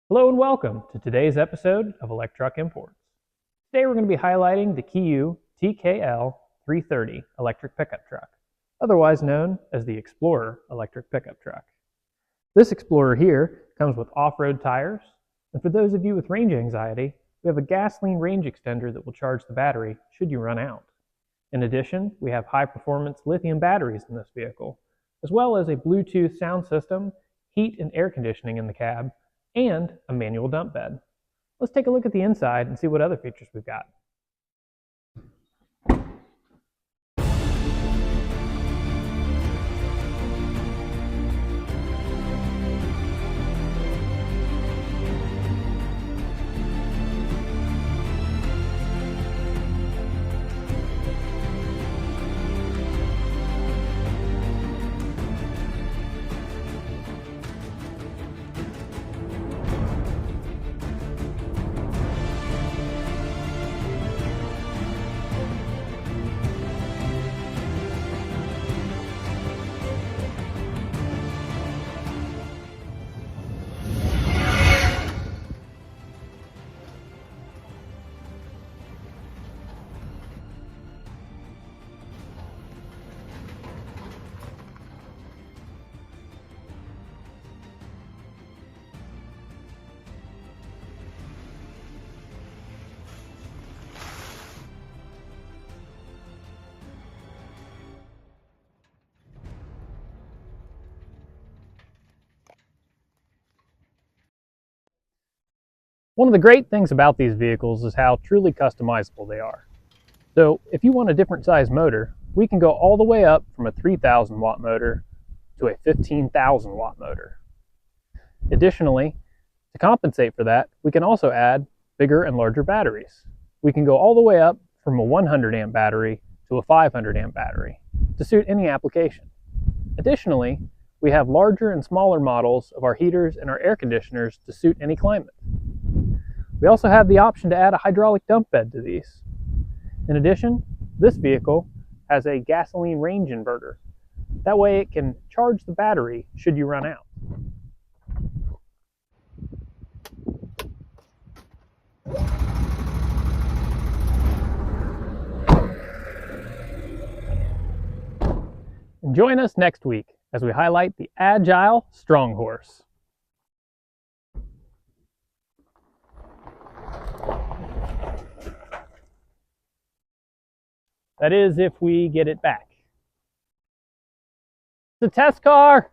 Hello and welcome to today's episode of Electruck Imports. Today we're going to be highlighting the KEYU TKL 330 electric pickup truck, otherwise known as the Explorer electric pickup truck. This Explorer here comes with off-road tires, and for those of you with range anxiety, we have a gasoline range extender that will charge the battery should you run out. In addition, we have high-performance lithium batteries in this vehicle, as well as a Bluetooth sound system, heat and air conditioning in the cab, and a manual dump bed. Let's take a look at the inside and see what other features we've got. One of the great things about these vehicles is how truly customizable they are. So if you want a different size motor, we can go all the way up from a 3,000 watt motor to a 15,000 watt motor. Additionally, to compensate for that, we can also add bigger and larger batteries. We can go all the way up from a 100 amp battery to a 500 amp battery to suit any application. Additionally, we have larger and smaller models of our heaters and our air conditioners to suit any climate. We also have the option to add a hydraulic dump bed to these. In addition, this vehicle has a gasoline range inverter. That way it can charge the battery should you run out. And join us next week as we highlight the Agile Strong Horse. That is, if we get it back. It's a test car!